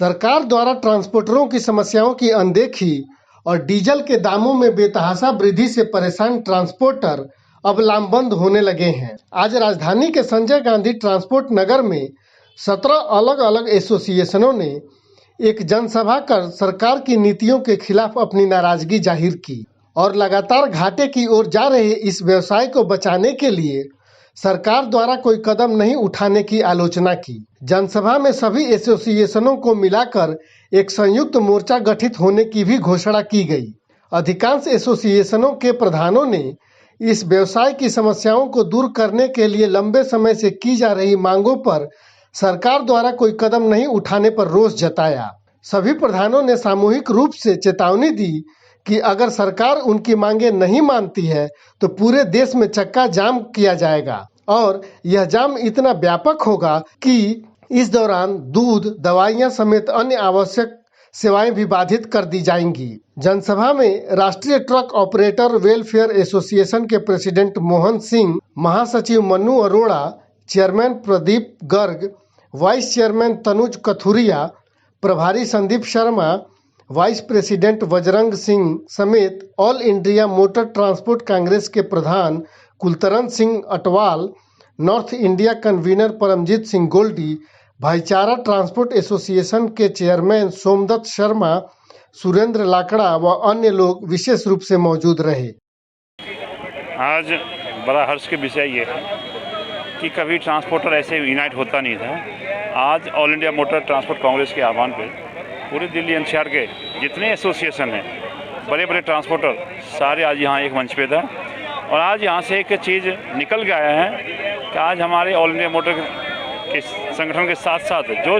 सरकार द्वारा ट्रांसपोर्टरों की समस्याओं की अनदेखी और डीजल के दामों में बेतहाशा वृद्धि से परेशान ट्रांसपोर्टर अब लामबंद होने लगे हैं। आज राजधानी के संजय गांधी ट्रांसपोर्ट नगर में 17 अलग अलग एसोसिएशनों ने एक जनसभा कर सरकार की नीतियों के खिलाफ अपनी नाराजगी जाहिर की और लगातार घाटे की ओर जा रहे इस व्यवसाय को बचाने के लिए सरकार द्वारा कोई कदम नहीं उठाने की आलोचना की। जनसभा में सभी एसोसिएशनों को मिलाकर एक संयुक्त मोर्चा गठित होने की भी घोषणा की गई। अधिकांश एसोसिएशनों के प्रधानों ने इस व्यवसाय की समस्याओं को दूर करने के लिए लंबे समय से की जा रही मांगों पर सरकार द्वारा कोई कदम नहीं उठाने पर रोष जताया। सभी प्रधानों ने सामूहिक रूप से चेतावनी दी कि अगर सरकार उनकी मांगे नहीं मानती है तो पूरे देश में चक्का जाम किया जाएगा और यह जाम इतना व्यापक होगा कि इस दौरान दूध, दवाइयां समेत अन्य आवश्यक सेवाएं भी बाधित कर दी जाएंगी। जनसभा में राष्ट्रीय ट्रक ऑपरेटर वेलफेयर एसोसिएशन के प्रेसिडेंट मोहन सिंह, महासचिव Mannu Arora, chairman Pradeep Garg, vice chairman Tanuj Kathuria, प्रभारी संदीप शर्मा, वाइस प्रेसिडेंट बजरंग सिंह समेत all India motor transport Congress के प्रधान Kultaran Singh Atwal, north India convener Paramjit Singh Goldy, भाईचारा ट्रांसपोर्ट एसोसिएशन के चेयरमैन सोमदत्त शर्मा, सुरेंद्र लाकड़ा व अन्य लोग विशेष रूप से मौजूद रहे। आज बड़ा हर्ष के विषय ये है कि कभी ट्रांसपोर्टर ऐसे यूनाइट होता नहीं था। आज all India motor transport Congress के आह्वान पर पूरे दिल्ली एनसीआर के जितने एसोसिएशन हैं, बड़े बड़े ट्रांसपोर्टर सारे आज यहाँ एक मंच पे था और आज यहाँ से एक चीज़ निकल के आया है कि आज हमारे ऑल इंडिया मोटर के संगठन के साथ साथ जो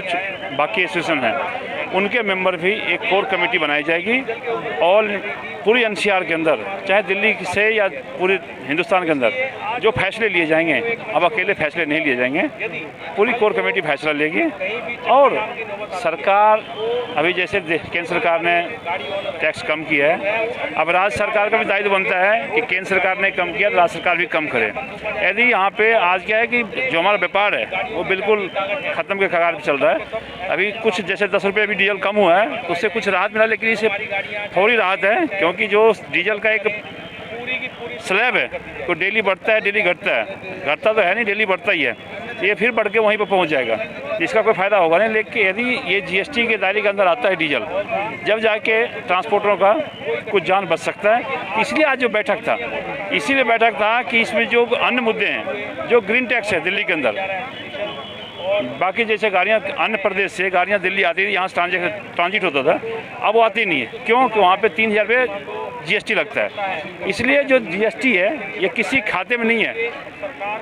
बाकी एसोसिएशन हैं उनके मेंबर भी एक कोर कमेटी बनाई जाएगी और पूरी एनसीआर के अंदर, चाहे दिल्ली से या पूरे हिंदुस्तान के अंदर जो फैसले लिए जाएंगे, अब अकेले फैसले नहीं लिए जाएंगे, पूरी कोर कमेटी फैसला लेगी। और सरकार अभी जैसे केंद्र सरकार ने टैक्स कम किया है, अब राज्य सरकार का भी दायित्व बनता है कि केंद्र सरकार ने कम किया तो राज्य सरकार भी कम करे। यदि यहाँ पे आज क्या है कि जो हमारा व्यापार है वो बिल्कुल ख़त्म के कगार पर चल रहा है। अभी कुछ जैसे 10 रुपये अभी डीजल कम हुआ है तो उससे कुछ राहत मिला, लेकिन इससे थोड़ी राहत है क्योंकि जो डीजल का एक स्लैब है तो डेली बढ़ता है, डेली घटता है, घटता तो है नहीं, डेली बढ़ता ही है। ये फिर बढ़ के वहीं पर पहुंच जाएगा, इसका कोई फ़ायदा होगा नहीं। लेकिन यदि ये जीएसटी के दायरे के अंदर आता है डीजल, जब जाके ट्रांसपोर्टरों का कुछ जान बच सकता है। इसलिए आज जो बैठक था, इसीलिए बैठक था कि इसमें जो अन्य मुद्दे हैं, जो ग्रीन टैक्स है दिल्ली के अंदर, बाकी जैसे गाड़ियाँ अन्य प्रदेश से गाड़ियाँ दिल्ली आती थी, यहाँ से ट्रांजिट होता था, अब वो आती नहीं है। क्यों? कि वहाँ पे 3000 रुपये जीएसटी लगता है। इसलिए जो जीएसटी है ये किसी खाते में नहीं है,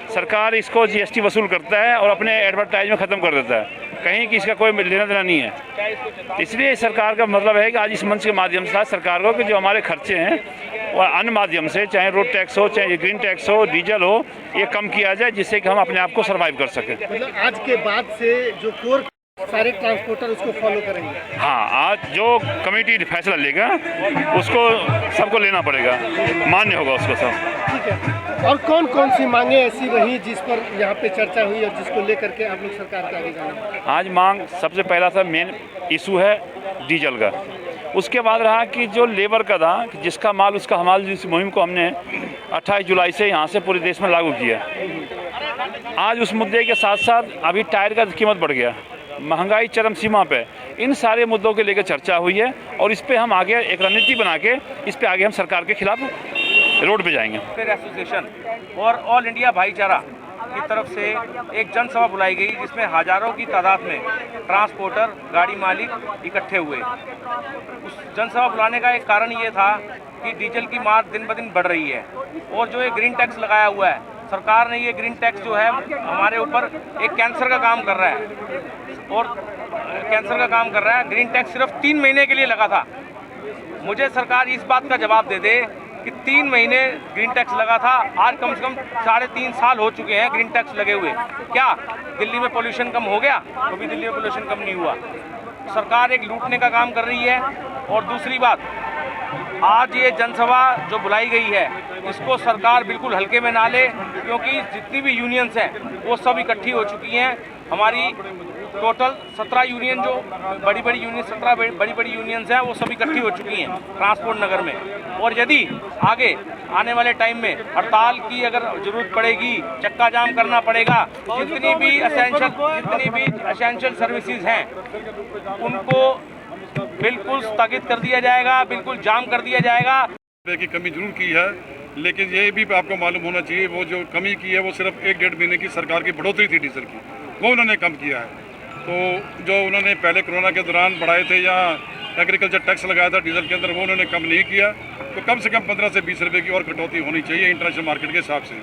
सरकार इसको जीएसटी वसूल करता है और अपने एडवर्टाइज में ख़त्म कर देता है, कहीं कि इसका कोई लेना देना नहीं है। इसलिए सरकार का मतलब है कि आज इस मंच के माध्यम से सरकार को कि जो हमारे खर्चे हैं और अन्य माध्यम से, चाहे रोड टैक्स हो, चाहे ग्रीन टैक्स हो, डीजल हो, ये कम किया जाए जिससे कि हम अपने आप को सर्वाइव कर सकें। मतलब आज के बाद से जो कोर सारे ट्रांसपोर्टर उसको फॉलो करेंगे। हाँ, आज जो कमेटी फैसला लेगा उसको सबको लेना पड़ेगा, मान्य होगा उसको सब। ठीक है। और कौन कौन सी मांगे ऐसी रही जिस पर यहाँ पे चर्चा हुई और जिसको लेकर के आप लोग सरकार के आगे जाएंगे? आज मांग सबसे पहला था, मेन इशू है डीजल का। उसके बाद रहा कि जो लेबर का था, जिसका माल उसका हमाल, जिस मुहिम को हमने 28 जुलाई से यहाँ से पूरे देश में लागू किया। आज उस मुद्दे के साथ साथ अभी टायर का कीमत बढ़ गया, महंगाई चरम सीमा पे, इन सारे मुद्दों के लेकर चर्चा हुई है और इस पे हम आगे एक रणनीति बना के इस पे आगे हम सरकार के खिलाफ रोड पे जाएंगे। एसोसिएशन और ऑल इंडिया भाईचारा की तरफ से एक जनसभा बुलाई गई जिसमें हजारों की तादाद में ट्रांसपोर्टर, गाड़ी मालिक इकट्ठे हुए। उस जनसभा बुलाने का एक कारण ये था कि डीजल की मार दिन ब दिन बढ़ रही है और जो ये ग्रीन टैक्स लगाया हुआ है, सरकार ने ये ग्रीन टैक्स जो है हमारे ऊपर एक कैंसर का काम कर रहा है और कैंसर का काम कर रहा है। ग्रीन टैक्स सिर्फ 3 महीने के लिए लगा था। मुझे सरकार इस बात का जवाब दे दे कि 3 महीने ग्रीन टैक्स लगा था, आज कम से कम 3.5 साल हो चुके हैं ग्रीन टैक्स लगे हुए। क्या दिल्ली में पोल्यूशन कम हो गया? कभी दिल्ली में पोल्यूशन कम नहीं हुआ। सरकार एक लूटने का काम कर रही है। और दूसरी बात, आज ये जनसभा जो बुलाई गई है इसको सरकार बिल्कुल हल्के में ना ले, क्योंकि जितनी भी यूनियंस हैं वो सब इकट्ठी हो चुकी हैं हमारी टोटल 17 यूनियन जो बड़ी बड़ी यूनियन 17 बड़ी बड़ी यूनियंस हैं वो सब इकट्ठी हो चुकी हैं ट्रांसपोर्ट नगर में। और यदि आगे आने वाले टाइम में हड़ताल की अगर जरूरत पड़ेगी, चक्का जाम करना पड़ेगा, जितनी भी एसेंशियल सर्विसेज हैं उनको बिल्कुल स्थगित कर दिया जाएगा, बिल्कुल जाम कर दिया जाएगा। की कमी जरूर की है, लेकिन ये भी आपको मालूम होना चाहिए वो जो कमी की है वो सिर्फ 1-1.5 महीने की सरकार की बढ़ोतरी थी डीजल की, वो उन्होंने कम किया है। तो जो उन्होंने पहले कोरोना के दौरान बढ़ाए थे या एग्रीकल्चर टैक्स लगाया था डीजल के अंदर, वो उन्होंने कम नहीं किया। तो कम से कम 15 से 20 रुपये की और कटौती होनी चाहिए इंटरनेशनल मार्केट के हिसाब से।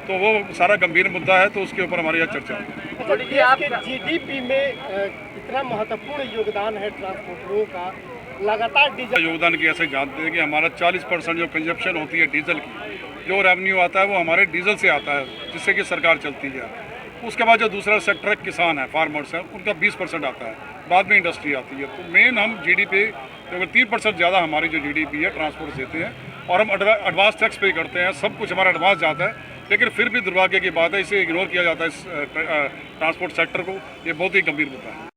तो वो सारा गंभीर मुद्दा है, तो उसके ऊपर हमारी आज चर्चा होगी। आपके जीडीपी में कितना महत्वपूर्ण योगदान है ट्रांसपोर्टरों का? लगातार डीजल योगदान की ऐसे जानते हैं कि हमारा 40% जो कंजप्शन होती है डीजल की, जो रेवेन्यू आता है वो हमारे डीजल से आता है, जिससे कि सरकार चलती है। उसके बाद जो दूसरा सेक्टर है, किसान है, फार्मर्स है, उनका 20% आता है, बाद में इंडस्ट्री आती है। तो मेन हम जीडीपी अगर 3% ज़्यादा हमारी जो जीडीपी है ट्रांसपोर्ट देते हैं, और हम एडवांस टैक्स पे करते हैं, सब कुछ हमारा एडवांस जाता है। लेकिन फिर भी दुर्भाग्य की बात है, इसे इग्नोर किया जाता है इस ट्रांसपोर्ट सेक्टर को। ये बहुत ही गंभीर मुद्दा है।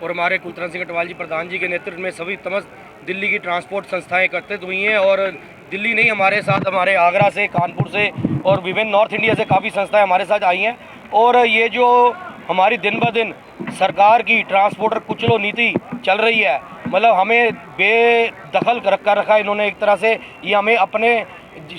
और हमारे कुलतरन सिंह अटवाल जी प्रधान जी के नेतृत्व में सभी तमस्त दिल्ली की ट्रांसपोर्ट संस्थाएं एकत्रित हुई हैं। और दिल्ली नहीं, हमारे साथ हमारे आगरा से, कानपुर से और विभिन्न नॉर्थ इंडिया से काफ़ी संस्थाएं हमारे साथ आई हैं। और ये जो हमारी दिन ब दिन सरकार की ट्रांसपोर्टर कुचलो नीति चल रही है, मतलब हमें बेदखल कर रखा है इन्होंने एक तरह से। ये हमें अपने,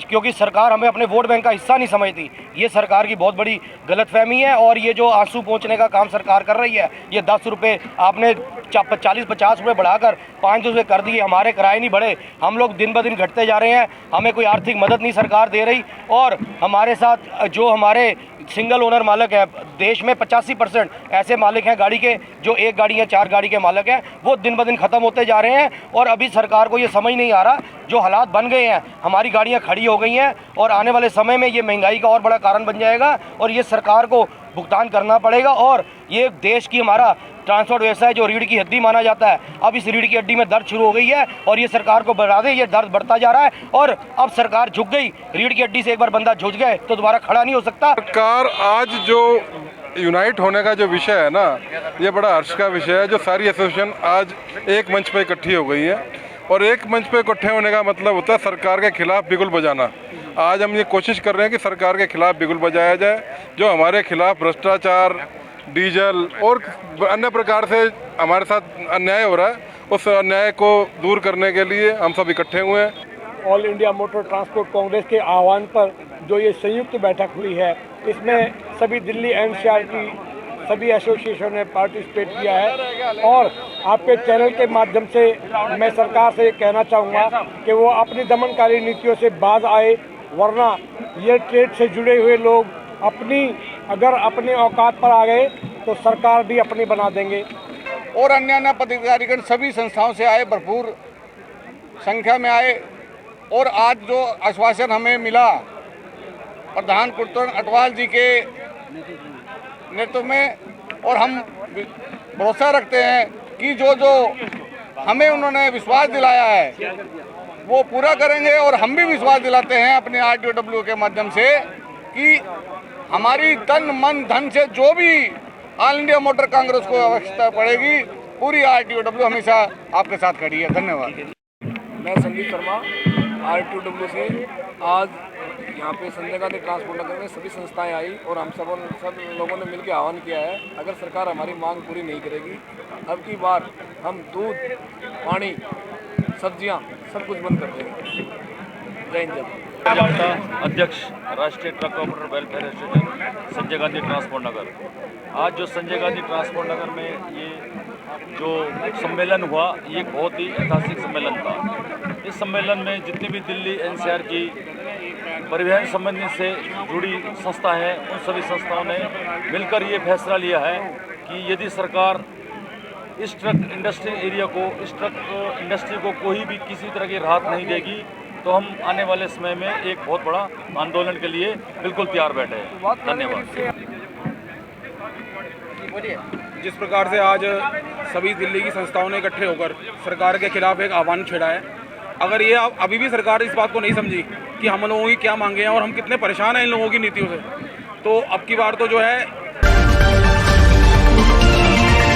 क्योंकि सरकार हमें अपने वोट बैंक का हिस्सा नहीं समझती, ये सरकार की बहुत बड़ी गलतफहमी है। और ये जो आंसू पहुंचने का काम सरकार कर रही है, ये 10 रुपये आपने 40-50 रुपये बढ़ाकर 500 रुपये कर दिए, हमारे किराए नहीं बढ़े, हम लोग दिन ब दिन घटते जा रहे हैं, हमें कोई आर्थिक मदद नहीं सरकार दे रही। और हमारे साथ जो हमारे सिंगल ओनर मालिक है, देश में 85% ऐसे मालिक हैं गाड़ी के जो 1 गाड़ी या 4 गाड़ी के मालिक हैं, वो दिन ब दिन ख़त्म होते जा रहे हैं। और अभी सरकार को ये समझ नहीं आ रहा, जो हालात बन गए हैं, हमारी गाड़ियाँ खड़ी हो गई हैं और आने वाले समय में ये महंगाई का और बड़ा कारण बन जाएगा और ये सरकार को भुगतान करना पड़ेगा। और ये देश की हमारा ट्रांसपोर्ट व्यवसाय जो रीढ़ की हड्डी माना जाता है, अब इस रीढ़ की हड्डी में दर्द शुरू हो गई है और ये सरकार को बढ़ा दे, ये दर्द बढ़ता जा रहा है। और अब सरकार झुक गई, रीढ़ की हड्डी से एक बार बंदा झुक गए तो दोबारा खड़ा नहीं हो सकता। सरकार आज जो यूनाइट होने का जो विषय है ना, ये बड़ा हर्ष का विषय है। जो सारी एसोसिएशन आज एक मंच पर इकट्ठी हो गई है, और एक मंच पर इकट्ठे होने का मतलब होता है सरकार के खिलाफ बिगुल बजाना। आज हम ये कोशिश कर रहे हैं कि सरकार के खिलाफ बिगुल बजाया जाए। जो हमारे खिलाफ भ्रष्टाचार, डीजल और अन्य प्रकार से हमारे साथ अन्याय हो रहा है, उस अन्याय को दूर करने के लिए हम सब इकट्ठे हुए हैं। All India motor transport Congress के आह्वान पर जो ये संयुक्त बैठक हुई है, इसमें सभी दिल्ली एनसीआर की सभी एसोसिएशन ने पार्टिसिपेट किया है। और आपके चैनल के माध्यम से मैं सरकार से कहना चाहूँगा कि वो अपनी दमनकारी नीतियों से बाज आए, वरना ये ट्रेड से जुड़े हुए लोग अगर अपने औकात पर आ गए तो सरकार भी अपनी बना देंगे। और अन्य पदाधिकारीगण सभी संस्थाओं से आए, भरपूर संख्या में आए। और आज जो आश्वासन हमें मिला प्रधान कुलतरन अटवाल जी के नेतृत्व में, और हम भरोसा रखते हैं कि जो हमें उन्होंने विश्वास दिलाया है वो पूरा करेंगे। और हम भी विश्वास दिलाते हैं अपने RTOW के माध्यम से कि हमारी तन मन धन से जो भी ऑल इंडिया मोटर कांग्रेस को आवश्यकता पड़ेगी, पूरी RTOW हमेशा आपके साथ खड़ी है। धन्यवाद। मैं संदीप शर्मा RTOW से आज यहाँ पे संजय गांधी ट्रांसपोर्ट नगर में सभी संस्थाएं आई और हम सब लोगों ने मिलकर आह्वान किया है, अगर सरकार हमारी मांग पूरी नहीं करेगी, अब की बार हम दूध, पानी, सब्जियाँ सब कुछ बंद कर देंगे। जय हिंद। अध्यक्ष राष्ट्रीय truck operator welfare association Sanjay Gandhi transport Nagar. आज जो संजय गांधी ट्रांसपोर्ट नगर में ये जो सम्मेलन हुआ, ये एक बहुत ही ऐतिहासिक सम्मेलन था। इस सम्मेलन में जितनी भी दिल्ली एनसीआर की परिवहन संबंधी से जुड़ी संस्था है, उन सभी संस्थाओं ने मिलकर ये फैसला लिया है कि यदि सरकार इस ट्रक इंडस्ट्री एरिया को, इस ट्रक इंडस्ट्री को कोई भी किसी तरह की राहत नहीं देगी, तो हम आने वाले समय में एक बहुत बड़ा आंदोलन के लिए बिल्कुल तैयार बैठे हैं। धन्यवाद। जिस प्रकार से आज सभी दिल्ली की संस्थाओं ने इकट्ठे होकर सरकार के खिलाफ एक आह्वान छेड़ा है, अगर ये अभी भी सरकार इस बात को नहीं समझी कि हम लोगों की क्या मांगे हैं और हम कितने परेशान हैं इन लोगों की नीतियों से, तो अब की बार तो जो है